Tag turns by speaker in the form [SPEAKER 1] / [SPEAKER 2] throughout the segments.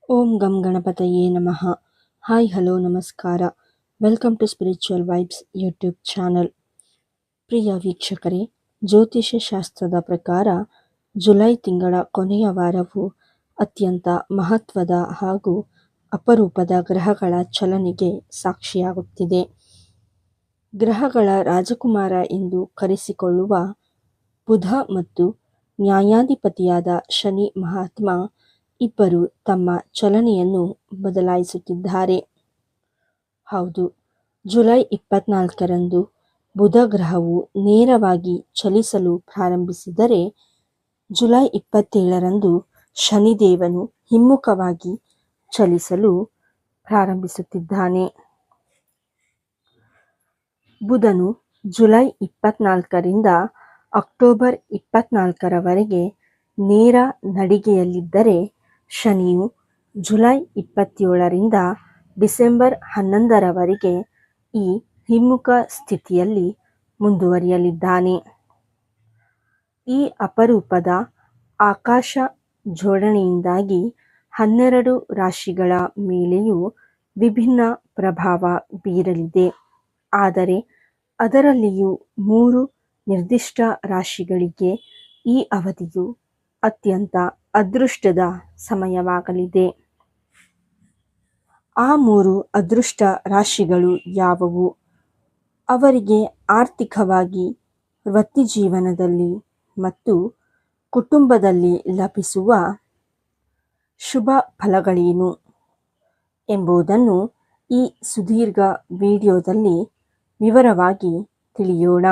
[SPEAKER 1] ಓಂ ಗಂ ಗಣಪತಯೇ ನಮಃ. ಹಾಯ್ ಹಲೋ ನಮಸ್ಕಾರ. Welcome to spiritual vibes YouTube channel. ಪ್ರಿಯ ವೀಕ್ಷಕರೇ, ಜ್ಯೋತಿಷ್ಯ ಶಾಸ್ತ್ರದ ಪ್ರಕಾರ ಜುಲೈ ತಿಂಗಳ ಕೊನೆಯ ವಾರವು ಅತ್ಯಂತ ಮಹತ್ವದ ಹಾಗೂ ಅಪರೂಪದ ಗ್ರಹಗಳ ಚಲನೆಗೆ ಸಾಕ್ಷಿಯಾಗುತ್ತಿದೆ. ಗ್ರಹಗಳ ರಾಜಕುಮಾರ ಎಂದು ಕರೆಸಿಕೊಳ್ಳುವ ಬುಧ ಮತ್ತು ನ್ಯಾಯಾಧಿಪತಿಯಾದ ಶನಿ ಮಹಾತ್ಮ ಇಬ್ಬರು ತಮ್ಮ ಚಲನೆಯನ್ನು ಬದಲಾಯಿಸುತ್ತಿದ್ದಾರೆ. ಹೌದು, ಜುಲೈ 24ರಂದು ಬುಧ ಗ್ರಹವು ನೇರವಾಗಿ ಚಲಿಸಲು ಪ್ರಾರಂಭಿಸಿದರೆ, ಜುಲೈ 27ರಂದು ಶನಿದೇವನು ಹಿಮ್ಮುಖವಾಗಿ ಚಲಿಸಲು ಪ್ರಾರಂಭಿಸುತ್ತಿದ್ದಾನೆ. ಬುಧನು ಜುಲೈ 24ರಿಂದ ಅಕ್ಟೋಬರ್ 24ರವರೆಗೆ ನೇರ ನಡಿಗೆಯಲ್ಲಿದ್ದರೆ, ಶನಿಯು ಜುಲೈ 27ರಿಂದ ಡಿಸೆಂಬರ್ 11ರವರೆಗೆ ಈ ಹಿಮ್ಮುಖ ಸ್ಥಿತಿಯಲ್ಲಿ ಮುಂದುವರಿಯಲಿದ್ದಾನೆ. ಈ ಅಪರೂಪದ ಆಕಾಶ ಜೋಡಣೆಯಿಂದಾಗಿ 12 ರಾಶಿಗಳ ಮೇಲೆಯೂ ವಿಭಿನ್ನ ಪ್ರಭಾವ ಬೀರಲಿದೆ. ಆದರೆ ಅದರಲ್ಲಿಯೂ 3 ನಿರ್ದಿಷ್ಟ ರಾಶಿಗಳಿಗೆ ಈ ಅವಧಿಯು ಅತ್ಯಂತ ಅದೃಷ್ಟದ ಸಮಯವಾಗಲಿದೆ. ಆ 3 ಅದೃಷ್ಟ ರಾಶಿಗಳು ಯಾವುವು? ಅವರಿಗೆ ಆರ್ಥಿಕವಾಗಿ, ವೃತ್ತಿಜೀವನದಲ್ಲಿ ಮತ್ತು ಕುಟುಂಬದಲ್ಲಿ ಲಭಿಸುವ ಶುಭ ಫಲಗಳೇನು ಎಂಬುದನ್ನು ಈ ಸುದೀರ್ಘ ವಿಡಿಯೋದಲ್ಲಿ ವಿವರವಾಗಿ ತಿಳಿಯೋಣ.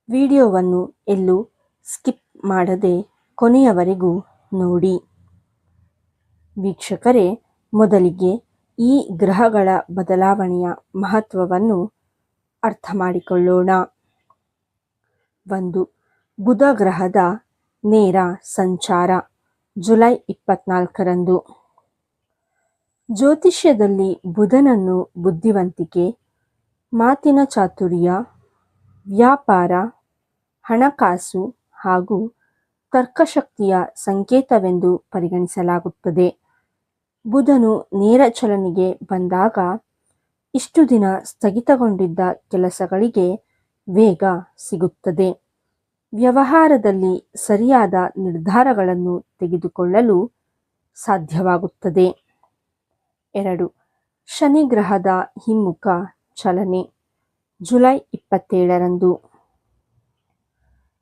[SPEAKER 1] ವಿಡಿಯೋವನ್ನು ಎಲ್ಲೂ ಸ್ಕಿಪ್ ಮಾಡದೆ ಕೊನೆಯವರೆಗೂ ನೋಡಿ. ವೀಕ್ಷಕರೇ, ಮೊದಲಿಗೆ ಈ ಗ್ರಹಗಳ ಬದಲಾವಣೆಯ ಮಹತ್ವವನ್ನು ಅರ್ಥ ಮಾಡಿಕೊಳ್ಳೋಣ. 1. ಬುಧ ಗ್ರಹದ ನೇರ ಸಂಚಾರ ಜುಲೈ 24ರಂದು. ಜ್ಯೋತಿಷ್ಯದಲ್ಲಿ ಬುಧನನ್ನು ಬುದ್ಧಿವಂತಿಕೆ, ಮಾತಿನ ಚಾತುರ್ಯ, ವ್ಯಾಪಾರ, ಹಣಕಾಸು ಹಾಗೂ ತರ್ಕಶಕ್ತಿಯ ಸಂಕೇತವೆಂದು ಪರಿಗಣಿಸಲಾಗುತ್ತದೆ. ಬುಧನು ನೇರ ಚಲನೆಗೆ ಬಂದಾಗ ಇಷ್ಟು ದಿನ ಸ್ಥಗಿತಗೊಂಡಿದ್ದ ಕೆಲಸಗಳಿಗೆ ವೇಗ ಸಿಗುತ್ತದೆ. ವ್ಯವಹಾರದಲ್ಲಿ ಸರಿಯಾದ ನಿರ್ಧಾರಗಳನ್ನು ತೆಗೆದುಕೊಳ್ಳಲು ಸಾಧ್ಯವಾಗುತ್ತದೆ. 2. ಶನಿ ಗ್ರಹದ ಹಿಮ್ಮುಖ ಚಲನೆ ಜುಲೈ 27ರಂದು.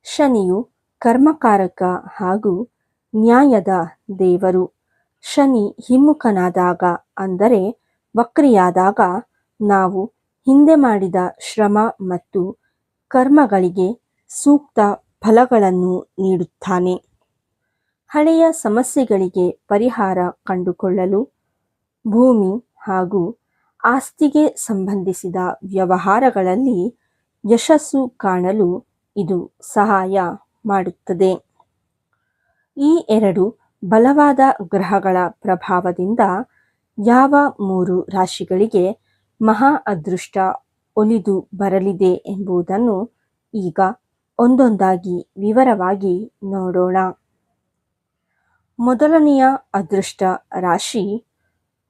[SPEAKER 1] ಶನಿಯು ಕರ್ಮಕಾರಕ ಹಾಗೂ ನ್ಯಾಯದ ದೇವರು. ಶನಿ ಹಿಮ್ಮುಖನಾದಾಗ, ಅಂದರೆ ವಕ್ರಿಯಾದಾಗ, ನಾವು ಹಿಂದೆ ಮಾಡಿದ ಶ್ರಮ ಮತ್ತು ಕರ್ಮಗಳಿಗೆ ಸೂಕ್ತ ಫಲಗಳನ್ನು ನೀಡುತ್ತಾನೆ. ಹಳೆಯ ಸಮಸ್ಯೆಗಳಿಗೆ ಪರಿಹಾರ ಕಂಡುಕೊಳ್ಳಲು, ಭೂಮಿ ಹಾಗೂ ಆಸ್ತಿಗೆ ಸಂಬಂಧಿಸಿದ ವ್ಯವಹಾರಗಳಲ್ಲಿ ಯಶಸ್ಸು ಕಾಣಲು ಇದು ಸಹಾಯ ಮಾಡುತ್ತದೆ. ಈ 2 ಬಲವಾದ ಗ್ರಹಗಳ ಪ್ರಭಾವದಿಂದ ಯಾವ 3 ರಾಶಿಗಳಿಗೆ ಮಹಾ ಅದೃಷ್ಟ ಒಲಿದು ಬರಲಿದೆ ಎಂಬುದನ್ನು ಈಗ ಒಂದೊಂದಾಗಿ ವಿವರವಾಗಿ ನೋಡೋಣ. ಮೊದಲನೆಯ ಅದೃಷ್ಟ ರಾಶಿ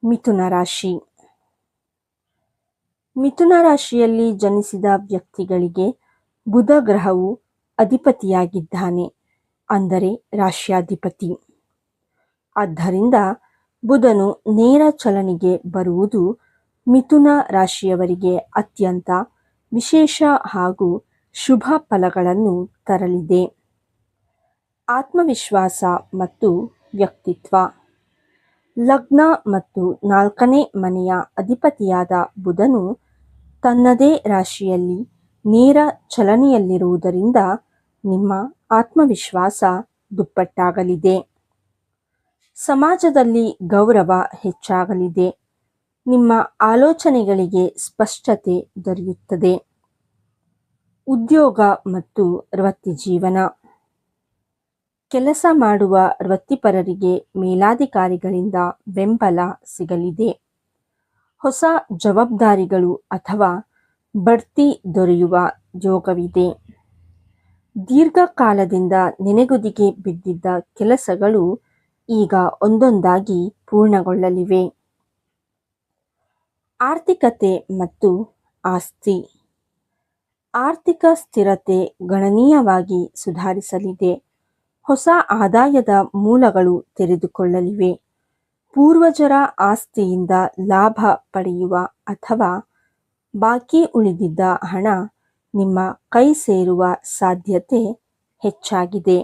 [SPEAKER 1] ಮಿಥುನ ರಾಶಿ. ಮಿಥುನ ರಾಶಿಯಲ್ಲಿ ಜನಿಸಿದ ವ್ಯಕ್ತಿಗಳಿಗೆ ಬುಧ ಗ್ರಹವು ಅಧಿಪತಿಯಾಗಿದ್ದಾನೆ, ಅಂದರೆ ರಾಶ್ಯಾಧಿಪತಿ. ಆದ್ದರಿಂದ ಬುಧನು ನೇರ ಚಲನೆಗೆ ಬರುವುದು ಮಿಥುನ ರಾಶಿಯವರಿಗೆ ಅತ್ಯಂತ ವಿಶೇಷ ಹಾಗೂ ಶುಭ ಫಲಗಳನ್ನು ತರಲಿದೆ. ಆತ್ಮವಿಶ್ವಾಸ ಮತ್ತು ವ್ಯಕ್ತಿತ್ವ. ಲಗ್ನ ಮತ್ತು 4ನೇ ಮನೆಯ ಅಧಿಪತಿಯಾದ ಬುಧನು ತನ್ನದೇ ರಾಶಿಯಲ್ಲಿ ನೇರ ಚಲನೆಯಲ್ಲಿರುವುದರಿಂದ ನಿಮ್ಮ ಆತ್ಮವಿಶ್ವಾಸ ದುಪ್ಪಟ್ಟಾಗಲಿದೆ. ಸಮಾಜದಲ್ಲಿ ಗೌರವ ಹೆಚ್ಚಾಗಲಿದೆ. ನಿಮ್ಮ ಆಲೋಚನೆಗಳಿಗೆ ಸ್ಪಷ್ಟತೆ ದೊರೆಯುತ್ತದೆ. ಉದ್ಯೋಗ ಮತ್ತು ವೃತ್ತಿಜೀವನ. ಕೆಲಸ ಮಾಡುವ ವೃತ್ತಿಪರರಿಗೆ ಮೇಲಾಧಿಕಾರಿಗಳಿಂದ ಬೆಂಬಲ ಸಿಗಲಿದೆ. ಹೊಸ ಜವಾಬ್ದಾರಿಗಳು ಅಥವಾ ಬಡ್ತಿ ದೊರೆಯುವ ಯೋಗವಿದೆ. ದೀರ್ಘಕಾಲದಿಂದ ನೆನೆಗುದಿಗೆ ಬಿದ್ದಿದ್ದ ಕೆಲಸಗಳು ಈಗ ಒಂದೊಂದಾಗಿ ಪೂರ್ಣಗೊಳ್ಳಲಿವೆ. ಆರ್ಥಿಕತೆ ಮತ್ತು ಆಸ್ತಿ. ಆರ್ಥಿಕ ಸ್ಥಿರತೆ ಗಣನೀಯವಾಗಿ ಸುಧಾರಿಸಲಿದೆ. ಹೊಸ ಆದಾಯದ ಮೂಲಗಳು ತೆರೆದುಕೊಳ್ಳಲಿವೆ. ಪೂರ್ವಜರ ಆಸ್ತಿಯಿಂದ ಲಾಭ ಪಡೆಯುವ ಅಥವಾ ಬಾಕಿ ಉಳಿದಿದ್ದ ಹಣ ನಿಮ್ಮ ಕೈ ಸೇರುವ ಸಾಧ್ಯತೆ ಹೆಚ್ಚಾಗಿದೆ.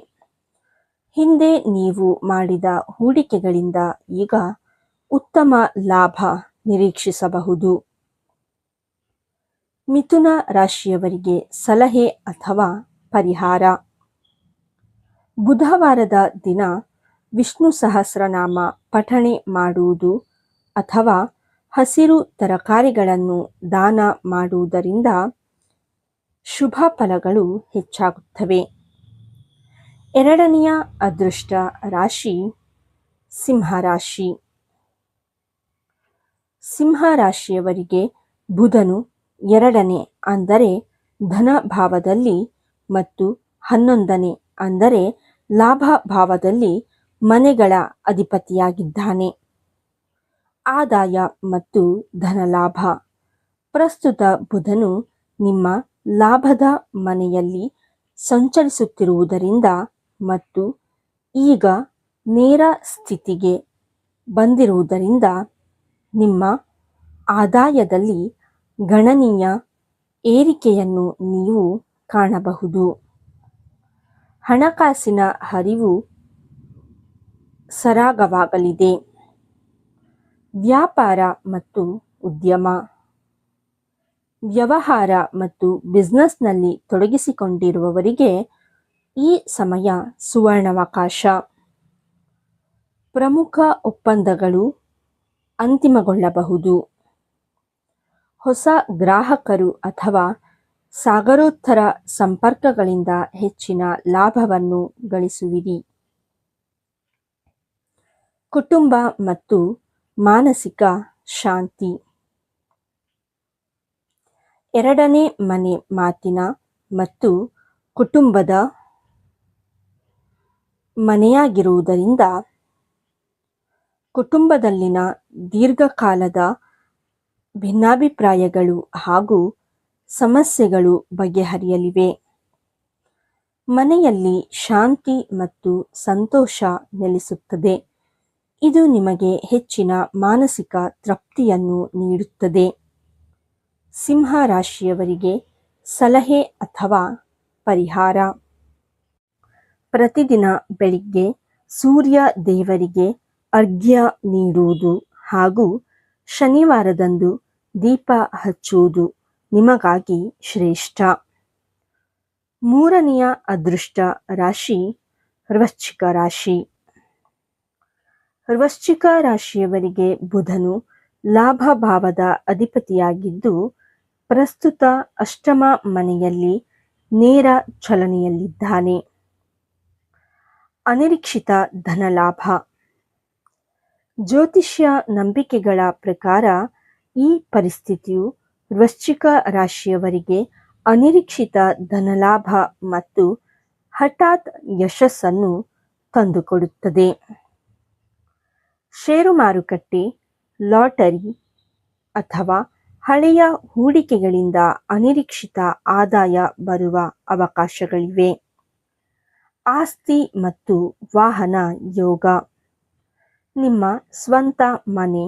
[SPEAKER 1] ಹಿಂದೆ ನೀವು ಮಾಡಿದ ಹೂಡಿಕೆಗಳಿಂದ ಈಗ ಉತ್ತಮ ಲಾಭ ನಿರೀಕ್ಷಿಸಬಹುದು. ಮಿಥುನ ರಾಶಿಯವರಿಗೆ ಸಲಹೆ ಅಥವಾ ಪರಿಹಾರ. ಬುಧವಾರದ ದಿನ ವಿಷ್ಣು ಸಹಸ್ರನಾಮ ಪಠಣೆ ಮಾಡುವುದು ಅಥವಾ ಹಸಿರು ತರಕಾರಿಗಳನ್ನು ದಾನ ಮಾಡುವುದರಿಂದ ಶುಭ ಫಲಗಳು ಹೆಚ್ಚಾಗುತ್ತವೆ. ಎರಡನೆಯ ಅದೃಷ್ಟ ರಾಶಿ ಸಿಂಹರಾಶಿ. ಸಿಂಹರಾಶಿಯವರಿಗೆ ಬುಧನು 2ನೇ ಅಂದರೆ ಧನ ಭಾವದಲ್ಲಿ ಮತ್ತು 11ನೇ ಅಂದರೆ ಲಾಭ ಭಾವದಲ್ಲಿ ಮನೆಗಳ ಅಧಿಪತಿಯಾಗಿದ್ದಾನೆ. ಆದಾಯ ಮತ್ತು ಧನಲಾಭ. ಪ್ರಸ್ತುತ ಬುಧನು ನಿಮ್ಮ ಲಾಭದ ಮನೆಯಲ್ಲಿ ಸಂಚರಿಸುತ್ತಿರುವುದರಿಂದ ಮತ್ತು ಈಗ ನೇರ ಸ್ಥಿತಿಗೆ ಬಂದಿರುವುದರಿಂದ ನಿಮ್ಮ ಆದಾಯದಲ್ಲಿ ಗಣನೀಯ ಏರಿಕೆಯನ್ನು ನೀವು ಕಾಣಬಹುದು. ಹಣಕಾಸಿನ ಹರಿವು ಸರಾಗವಾಗಲಿದೆ. ವ್ಯಾಪಾರ ಮತ್ತು ಉದ್ಯಮ. ವ್ಯವಹಾರ ಮತ್ತು ಬಿಸ್ನೆಸ್ನಲ್ಲಿ ತೊಡಗಿಸಿಕೊಂಡಿರುವವರಿಗೆ ಈ ಸಮಯ ಸುವರ್ಣಾವಕಾಶ. ಪ್ರಮುಖ ಒಪ್ಪಂದಗಳು ಅಂತಿಮಗೊಳ್ಳಬಹುದು. ಹೊಸ ಗ್ರಾಹಕರು ಅಥವಾ ಸಾಗರೋತ್ತರ ಸಂಪರ್ಕಗಳಿಂದ ಹೆಚ್ಚಿನ ಲಾಭವನ್ನು ಗಳಿಸುವಿರಿ. ಕುಟುಂಬ ಮತ್ತು ಮಾನಸಿಕ ಶಾಂತಿ. 2ನೇ ಮನೆ ಮಾತಿನ ಮತ್ತು ಕುಟುಂಬದ ಮನೆಯಾಗಿರುವುದರಿಂದ ಕುಟುಂಬದಲ್ಲಿನ ದೀರ್ಘಕಾಲದ ಭಿನ್ನಾಭಿಪ್ರಾಯಗಳು ಹಾಗೂ ಸಮಸ್ಯೆಗಳು ಬಗೆಹರಿಯಲಿವೆ. ಮನೆಯಲ್ಲಿ ಶಾಂತಿ ಮತ್ತು ಸಂತೋಷ ನೆಲೆಸುತ್ತದೆ. ಇದು ನಿಮಗೆ ಹೆಚ್ಚಿನ ಮಾನಸಿಕ ತೃಪ್ತಿಯನ್ನು ನೀಡುತ್ತದೆ. ಸಿಂಹ ರಾಶಿಯವರಿಗೆ ಸಲಹೆ ಅಥವಾ ಪರಿಹಾರ. ಪ್ರತಿದಿನ ಬೆಳಿಗ್ಗೆ ಸೂರ್ಯ ದೇವರಿಗೆ ಅರ್ಘ್ಯ ನೀಡುವುದು ಹಾಗೂ ಶನಿವಾರದಂದು ದೀಪ ಹಚ್ಚುವುದು ನಿಮಗಾಗಿ ಶ್ರೇಷ್ಠ. 3ನೆಯ ಅದೃಷ್ಟ ರಾಶಿ ವೃಶ್ಚಿಕ ರಾಶಿ. ವೃಶ್ಚಿಕ ರಾಶಿಯವರಿಗೆ ಬುಧನು ಲಾಭ ಭಾವದ ಅಧಿಪತಿಯಾಗಿದ್ದು ಪ್ರಸ್ತುತ ಅಷ್ಟಮ ಮನೆಯಲ್ಲಿ ನೇರ ಚಲನೆಯಲ್ಲಿದ್ದಾನೆ. ಅನಿರೀಕ್ಷಿತ ಧನಲಾಭ. ಜ್ಯೋತಿಷ್ಯ ನಂಬಿಕೆಗಳ ಪ್ರಕಾರ ಈ ಪರಿಸ್ಥಿತಿಯು ವೃಶ್ಚಿಕ ರಾಶಿಯವರಿಗೆ ಅನಿರೀಕ್ಷಿತ ಧನಲಾಭ ಮತ್ತು ಹಠಾತ್ ಯಶಸ್ಸನ್ನು ತಂದುಕೊಡುತ್ತದೆ. ಷೇರು ಮಾರುಕಟ್ಟೆ, ಲಾಟರಿ ಅಥವಾ ಹಳೆಯ ಹೂಡಿಕೆಗಳಿಂದ ಅನಿರೀಕ್ಷಿತ ಆದಾಯ ಬರುವ ಅವಕಾಶಗಳಿವೆ. ಆಸ್ತಿ ಮತ್ತು ವಾಹನ ಯೋಗ. ನಿಮ್ಮ ಸ್ವಂತ ಮನೆ,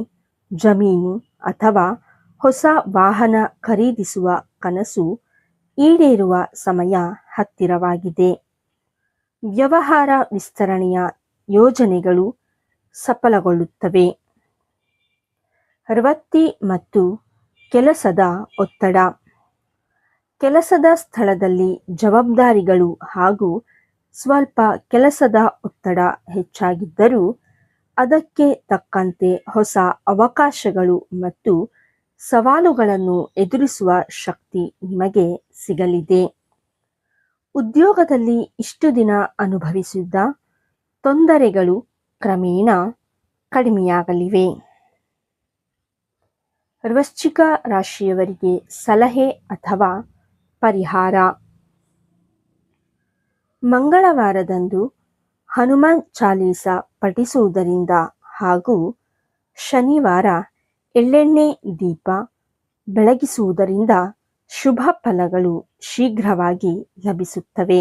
[SPEAKER 1] ಜಮೀನು ಅಥವಾ ಹೊಸ ವಾಹನ ಖರೀದಿಸುವ ಕನಸು ಈಡೇರುವ ಸಮಯ ಹತ್ತಿರವಾಗಿದೆ. ವ್ಯವಹಾರ ವಿಸ್ತರಣೆಯ ಯೋಜನೆಗಳು ಸಫಲಗೊಳ್ಳುತ್ತವೆ. ವೃತ್ತಿ ಮತ್ತು ಕೆಲಸದ ಒತ್ತಡ. ಕೆಲಸದ ಸ್ಥಳದಲ್ಲಿ ಜವಾಬ್ದಾರಿಗಳು ಹಾಗೂ ಸ್ವಲ್ಪ ಕೆಲಸದ ಒತ್ತಡ ಹೆಚ್ಚಾಗಿದ್ದರೂ ಅದಕ್ಕೆ ತಕ್ಕಂತೆ ಹೊಸ ಅವಕಾಶಗಳು ಮತ್ತು ಸವಾಲುಗಳನ್ನು ಎದುರಿಸುವ ಶಕ್ತಿ ನಿಮಗೆ ಸಿಗಲಿದೆ. ಉದ್ಯೋಗದಲ್ಲಿ ಇಷ್ಟು ದಿನ ಅನುಭವಿಸಿದ ತೊಂದರೆಗಳು ಕ್ರಮೇಣ ಕಡಿಮೆಯಾಗಲಿವೆ. ವೃಶ್ಚಿಕ ರಾಶಿಯವರಿಗೆ ಸಲಹೆ ಅಥವಾ ಪರಿಹಾರ. ಮಂಗಳವಾರದಂದು ಹನುಮಾನ್ ಚಾಲೀಸ ಪಠಿಸುವುದರಿಂದ ಹಾಗೂ ಶನಿವಾರ ಎಳ್ಳೆಣ್ಣೆ ದೀಪ ಬೆಳಗಿಸುವುದರಿಂದ ಶುಭ ಫಲಗಳು ಶೀಘ್ರವಾಗಿ ಲಭಿಸುತ್ತವೆ.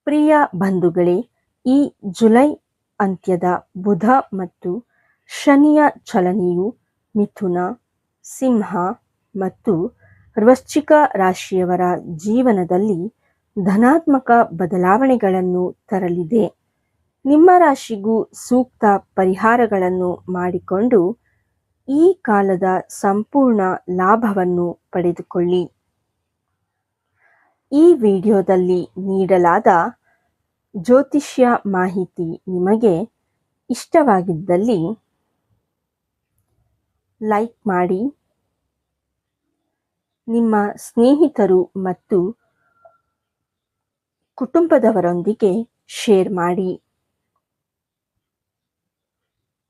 [SPEAKER 1] ಪ್ರಿಯ ಬಂಧುಗಳೇ, ಈ ಜುಲೈ ಅಂತ್ಯದ ಬುಧ ಮತ್ತು ಶನಿಯ ಚಲನೆಯು ಮಿಥುನ, ಸಿಂಹ ಮತ್ತು ವೃಶ್ಚಿಕ ರಾಶಿಯವರ ಜೀವನದಲ್ಲಿ ಧನಾತ್ಮಕ ಬದಲಾವಣೆಗಳನ್ನು ತರಲಿದೆ. ನಿಮ್ಮ ರಾಶಿಗೂ ಸೂಕ್ತ ಪರಿಹಾರಗಳನ್ನು ಮಾಡಿಕೊಂಡು ಈ ಕಾಲದ ಸಂಪೂರ್ಣ ಲಾಭವನ್ನು ಪಡೆದುಕೊಳ್ಳಿ. ಈ ವಿಡಿಯೋದಲ್ಲಿ ನೀಡಲಾದ ಜ್ಯೋತಿಷ್ಯ ಮಾಹಿತಿ ನಿಮಗೆ ಇಷ್ಟವಾಗಿದ್ದಲ್ಲಿ ಲೈಕ್ ಮಾಡಿ, ನಿಮ್ಮ ಸ್ನೇಹಿತರು ಮತ್ತು ಕುಟುಂಬದವರೊಂದಿಗೆ ಶೇರ್ ಮಾಡಿ.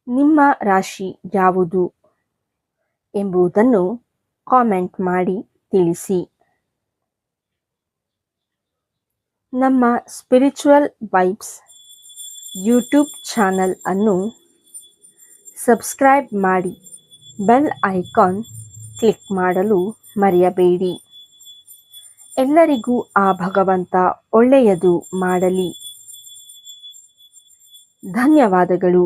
[SPEAKER 1] ನಿಮ್ಮ ರಾಶಿ ಯಾವುದು ಎಂಬುದನ್ನು ಕಾಮೆಂಟ್ ಮಾಡಿ ತಿಳಿಸಿ. ನಮ್ಮ ಸ್ಪಿರಿಚುವಲ್ ವೈಬ್ಸ್ ಯೂಟ್ಯೂಬ್ ಚಾನಲ್ ಅನ್ನು ಸಬ್ಸ್ಕ್ರೈಬ್ ಮಾಡಿ, ಬೆಲ್ ಐಕಾನ್ ಕ್ಲಿಕ್ ಮಾಡಲು ಮರೆಯಬೇಡಿ. ಎಲ್ಲರಿಗೂ ಆ ಭಗವಂತ ಒಳ್ಳೆಯದು ಮಾಡಲಿ. ಧನ್ಯವಾದಗಳು.